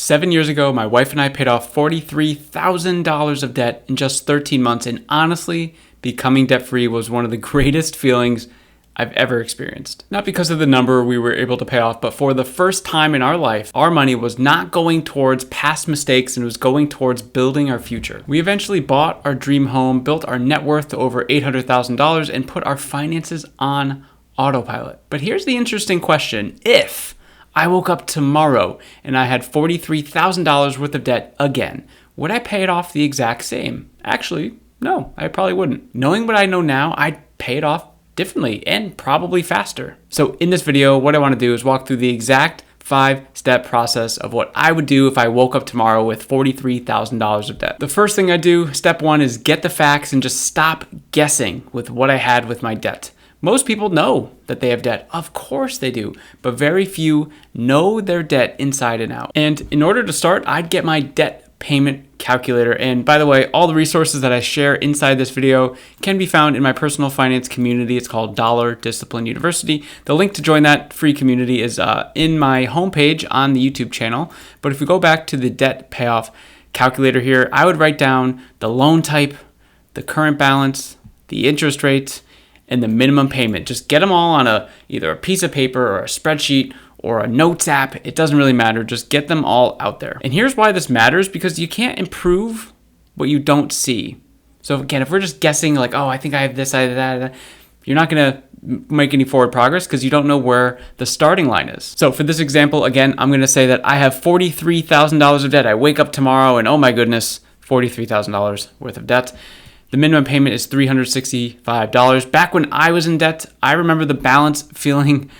7 years ago, my wife and I paid off $43,000 of debt in just 13 months. And honestly, becoming debt-free was one of the greatest feelings I've ever experienced. Not because of the number we were able to pay off, but for the first time in our life, our money was not going towards past mistakes and was going towards building our future. We eventually bought our dream home, built our net worth to over $800,000, and put our finances on autopilot. But here's the interesting question. If I woke up tomorrow and I had $43,000 worth of debt again, would I pay it off the exact same? Actually, no, I probably wouldn't. Knowing what I know now, I'd pay it off differently and probably faster. So in this video, what I want to do is walk through the exact 5-step process of what I would do if I woke up tomorrow with $43,000 of debt. The first thing I do, step 1, is get the facts and just stop guessing with what I had with my debt. Most people know that they have debt. Of course they do, but very few know their debt inside and out. And in order to start, I'd get my debt payment calculator. And by the way, all the resources that I share inside this video can be found in my personal finance community. It's called Dollar Discipline University. The link to join that free community is in my homepage on the YouTube channel. But if we go back to the debt payoff calculator here, I would write down the loan type, the current balance, the interest rate, and the minimum payment. Just get them all on either a piece of paper or a spreadsheet or a notes app. It doesn't really matter. Just get them all out there. And here's why this matters, because you can't improve what you don't see. So again, if we're just guessing like, oh, I think I have this, I have that, you're not going to make any forward progress because you don't know where the starting line is. So for this example, again, I'm going to say that I have $43,000 of debt. I wake up tomorrow and oh my goodness, $43,000 worth of debt. The minimum payment is $365. Back when I was in debt, I remember the balance feeling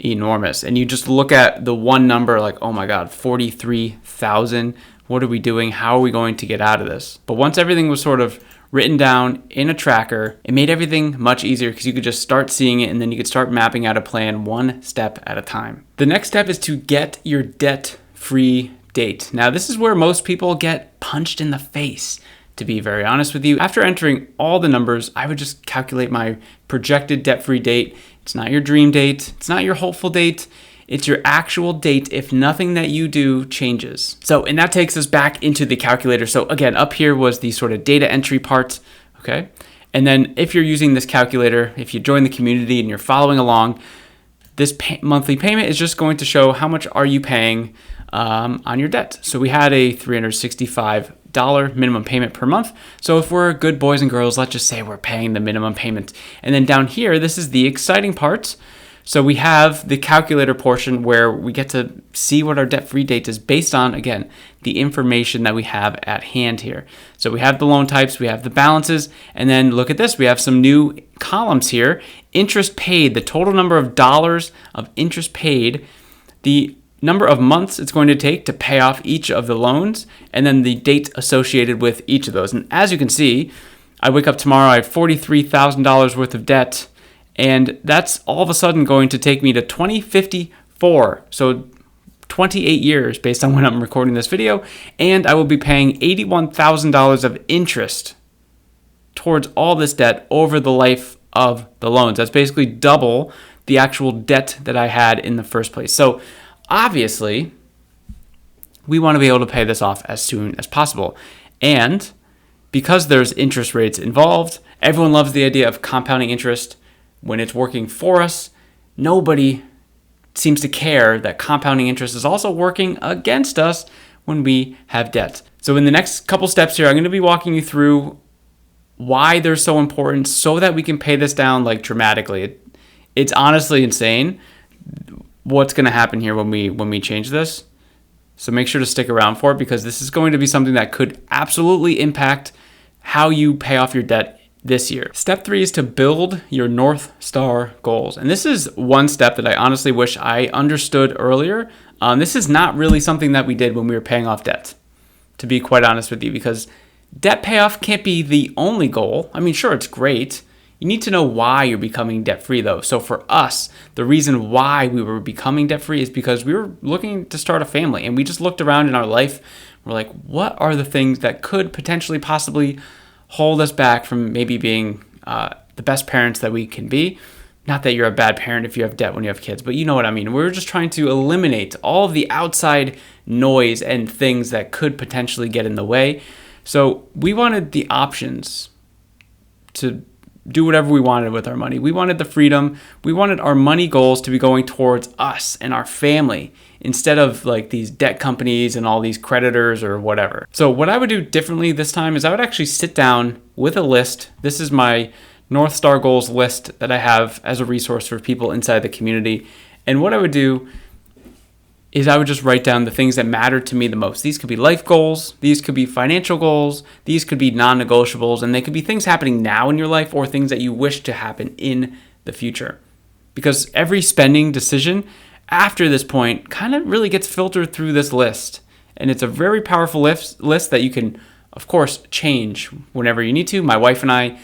enormous. And you just look at the one number like, oh my God, 43,000. What are we doing? How are we going to get out of this? But once everything was sort of written down in a tracker, it made everything much easier because you could just start seeing it and then you could start mapping out a plan one step at a time. The next step is to get your debt-free date. Now, this is where most people get punched in the face. To be very honest with you, after entering all the numbers, I would just calculate my projected debt-free date. It's not your dream date. It's not your hopeful date. It's your actual date if nothing that you do changes. So, and that takes us back into the calculator. So again, up here was the sort of data entry part, okay? And then if you're using this calculator, if you join the community and you're following along, this monthly payment is just going to show how much are you paying on your debt. So we had a $365 minimum payment per month. So if we're good boys and girls, let's just say we're paying the minimum payment. And then down here, this is the exciting part. So we have the calculator portion where we get to see what our debt-free date is based on, again, the information that we have at hand here. So we have the loan types, we have the balances, and then look at this. We have some new columns here. Interest paid, the total number of dollars of interest paid, the number of months it's going to take to pay off each of the loans, and then the date associated with each of those. And as you can see, I wake up tomorrow, I have $43,000 worth of debt, and that's all of a sudden going to take me to 2054. So 28 years based on when I'm recording this video, and I will be paying $81,000 of interest towards all this debt over the life of the loans. That's basically double the actual debt that I had in the first place. So obviously, we want to be able to pay this off as soon as possible. And because there's interest rates involved, everyone loves the idea of compounding interest. When it's working for us, nobody seems to care that compounding interest is also working against us when we have debt. So in the next couple steps here, I'm going to be walking you through why they're so important so that we can pay this down like dramatically. It's honestly insane what's going to happen here when we change this. So make sure to stick around for it because this is going to be something that could absolutely impact how you pay off your debt this year. Step 3 is to build your North Star goals. And this is one step that I honestly wish I understood earlier. This is not really something that we did when we were paying off debt, to be quite honest with you, because debt payoff can't be the only goal. I mean, sure, it's great. You need to know why you're becoming debt-free though. So for us, the reason why we were becoming debt-free is because we were looking to start a family and we just looked around in our life. We're like, what are the things that could potentially possibly hold us back from maybe being the best parents that we can be? Not that you're a bad parent if you have debt when you have kids, but you know what I mean. We're just trying to eliminate all of the outside noise and things that could potentially get in the way. So we wanted the options to do whatever we wanted with our money. We wanted the freedom. We wanted our money goals to be going towards us and our family instead of like these debt companies and all these creditors or whatever. So what I would do differently this time is I would actually sit down with a list. This is my North Star Goals list that I have as a resource for people inside the community. And what I would do is I would just write down the things that matter to me the most. These could be life goals, these could be financial goals, these could be non-negotiables, and they could be things happening now in your life or things that you wish to happen in the future. Because every spending decision after this point kind of really gets filtered through this list. And it's a very powerful list that you can, of course, change whenever you need to. My wife and I,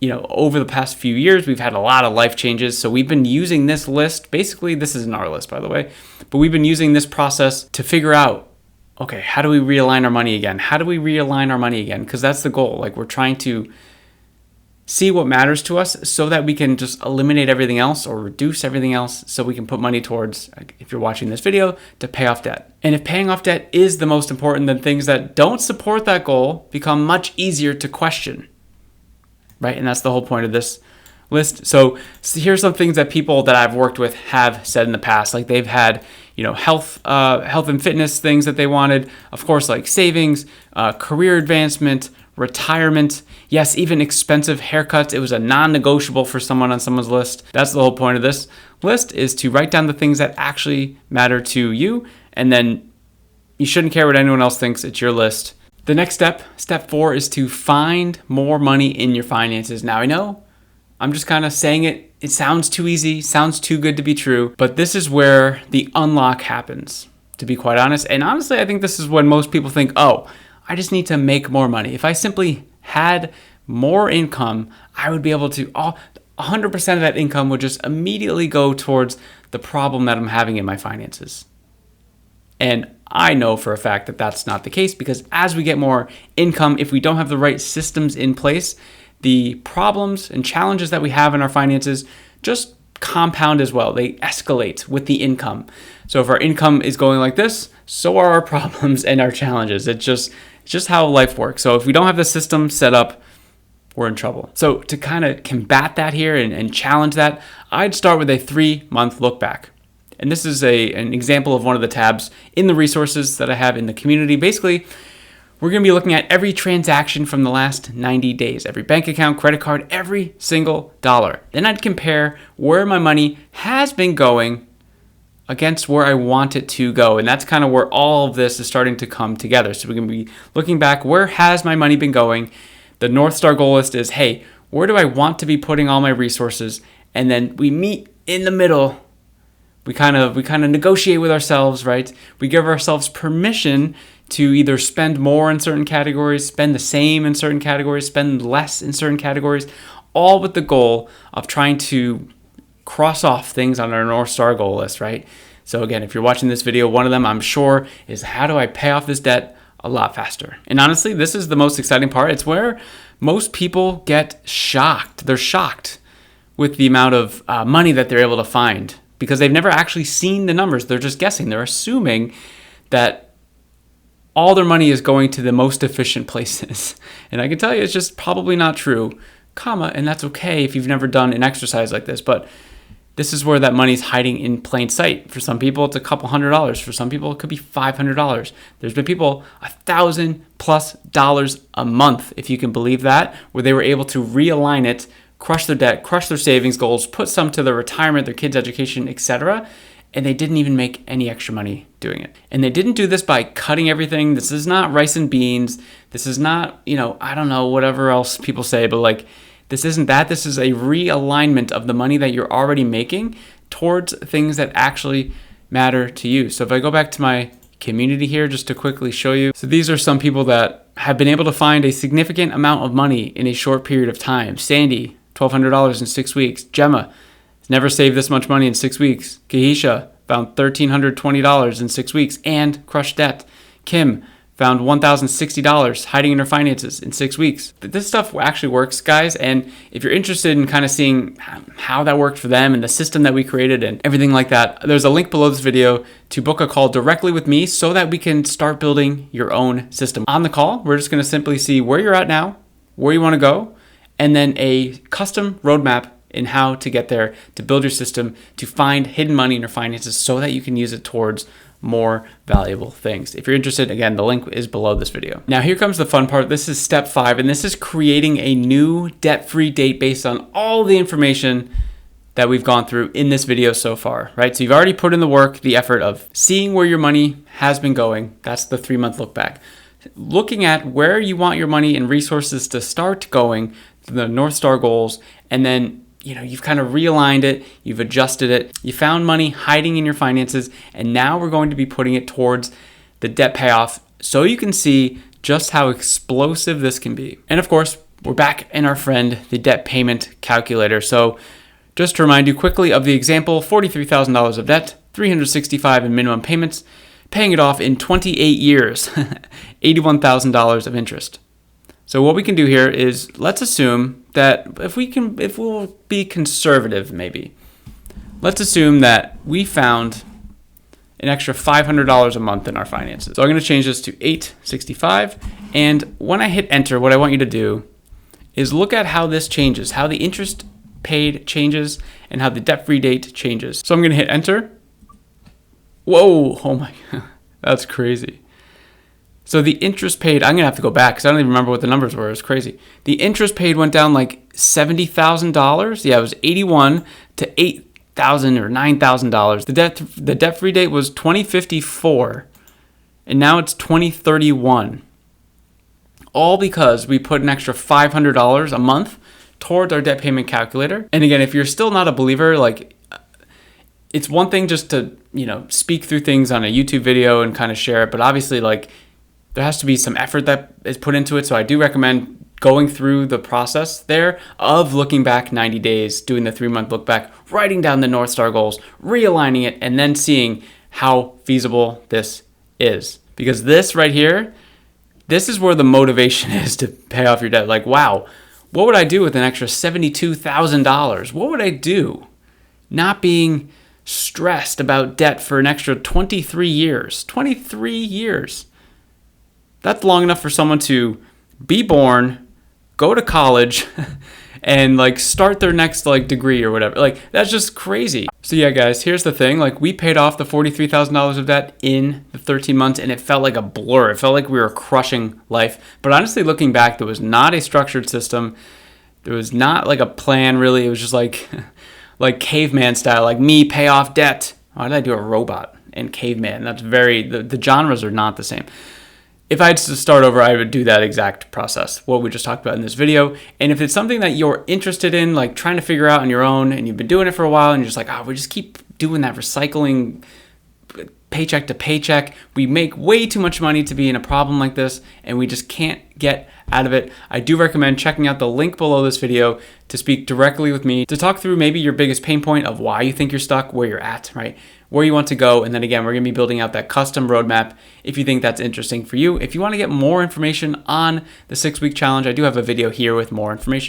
over the past few years, we've had a lot of life changes. So we've been using this list. Basically, this isn't our list, by the way, but we've been using this process to figure out, okay, how do we realign our money again? How do we realign our money again? Because that's the goal. Like, we're trying to see what matters to us so that we can just eliminate everything else or reduce everything else so we can put money towards, if you're watching this video, to pay off debt. And if paying off debt is the most important, then things that don't support that goal become much easier to question. Right? And that's the whole point of this list. So here's some things that people that I've worked with have said in the past. Like they've had, health and fitness things that they wanted. Of course, like savings, career advancement, retirement. Yes, even expensive haircuts. It was a non-negotiable for someone on someone's list. That's the whole point of this list, is to write down the things that actually matter to you. And then you shouldn't care what anyone else thinks. It's your list. The next step 4, is to find more money in your finances. Now, I know I'm just kind of saying it. It sounds too easy, sounds too good to be true, but this is where the unlock happens, to be quite honest. And honestly, I think this is when most people think, oh, I just need to make more money. If I simply had more income, I would be able to, 100% of that income would just immediately go towards the problem that I'm having in my finances. And I know for a fact that that's not the case, because as we get more income, if we don't have the right systems in place, the problems and challenges that we have in our finances just compound as well. They escalate with the income. So if our income is going like this, so are our problems and our challenges. It's just how life works. So if we don't have the system set up, we're in trouble. So to kind of combat that here and challenge that, I'd start with a 3-month look back. And this is an example of one of the tabs in the resources that I have in the community. Basically, we're going to be looking at every transaction from the last 90 days, every bank account, credit card, every single dollar. Then I'd compare where my money has been going against where I want it to go. And that's kind of where all of this is starting to come together. So we're going to be looking back, where has my money been going? The North Star goal list is, hey, where do I want to be putting all my resources? And then we meet in the middle. We kind of negotiate with ourselves, right? We give ourselves permission to either spend more in certain categories, spend the same in certain categories, spend less in certain categories, all with the goal of trying to cross off things on our North Star goal list, right? So again, if you're watching this video, one of them, I'm sure, is how do I pay off this debt a lot faster? And honestly, this is the most exciting part. It's where most people get shocked. They're shocked with the amount of money that they're able to find, because they've never actually seen the numbers. They're just guessing. They're assuming that all their money is going to the most efficient places. And I can tell you it's just probably not true, and that's okay if you've never done an exercise like this. But this is where that money's hiding in plain sight. For some people, it's a couple $100. For some people, it could be $500. There's been people $1,000+ a month, if you can believe that, where they were able to realign it, crush their debt, crush their savings goals, put some to their retirement, their kids' education, etc., and they didn't even make any extra money doing it. And they didn't do this by cutting everything. This is not rice and beans. This is not, I don't know, whatever else people say, but like, this isn't that. This is a realignment of the money that you're already making towards things that actually matter to you. So if I go back to my community here, just to quickly show you. So these are some people that have been able to find a significant amount of money in a short period of time. Sandy, $1,200 in 6 weeks. Gemma has never saved this much money in 6 weeks. Kahisha found $1,320 in 6 weeks and crushed debt. Kim, found $1,060 hiding in her finances in 6 weeks. This stuff actually works, guys. And if you're interested in kind of seeing how that worked for them and the system that we created and everything like that, there's a link below this video to book a call directly with me so that we can start building your own system. On the call, we're just going to simply see where you're at now, where you want to go, and then a custom roadmap in how to get there, to build your system, to find hidden money in your finances so that you can use it towards more valuable things. If you're interested, again, the link is below this video. Now here comes the fun part. This is step 5, and this is creating a new debt-free date based on all the information that we've gone through in this video so far, right? So you've already put in the work, the effort of seeing where your money has been going. That's the 3-month look back. Looking at where you want your money and resources to start going, the North Star goals, and then you've kind of realigned it, you've adjusted it, you found money hiding in your finances, and now we're going to be putting it towards the debt payoff so you can see just how explosive this can be. And of course, we're back in our friend, the debt payment calculator. So just to remind you quickly of the example, $43,000 of debt, $365 in minimum payments, paying it off in 28 years, $81,000 of interest. So what we can do here is, let's assume that if we'll be conservative maybe, let's assume that we found an extra $500 a month in our finances. So I'm going to change this to $865. And when I hit enter, what I want you to do is look at how this changes, how the interest paid changes and how the debt-free date changes. So I'm going to hit enter. Whoa, oh my God, that's crazy. So the interest paid, I'm going to have to go back because I don't even remember what the numbers were. It's crazy. The interest paid went down like $70,000. Yeah, it was 81 to $8,000 or $9,000. The debt-free date was 2054, and now it's 2031. All because we put an extra $500 a month towards our debt payment calculator. And again, if you're still not a believer, like, it's one thing just to, speak through things on a YouTube video and kind of share it, but obviously, like, there has to be some effort that is put into it. So I do recommend going through the process there of looking back 90 days, doing the 3-month look back, writing down the North Star goals, realigning it, and then seeing how feasible this is. Because this right here, this is where the motivation is to pay off your debt. Like, wow, what would I do with an extra $72,000? What would I do? Not being stressed about debt for an extra 23 years. 23 years. That's long enough for someone to be born, go to college, and like start their next like degree or whatever. Like, that's just crazy. So yeah, guys, here's the thing. Like, we paid off the $43,000 of debt in the 13 months, and it felt like a blur. It felt like we were crushing life. But honestly, looking back, there was not a structured system. There was not like a plan, really. It was just like like caveman style, like me pay off debt. Why did I do a robot and caveman? That's the genres are not the same. If I had to start over, I would do that exact process, what we just talked about in this video. And if it's something that you're interested in, like trying to figure out on your own, and you've been doing it for a while, and you're just like, we just keep doing that recycling paycheck to paycheck. We make way too much money to be in a problem like this, and we just can't get out of it. I do recommend checking out the link below this video to speak directly with me, to talk through maybe your biggest pain point of why you think you're stuck, where you're at, right? Where you want to go. And then again, we're going to be building out that custom roadmap if you think that's interesting for you. If you want to get more information on the 6-week challenge, I do have a video here with more information.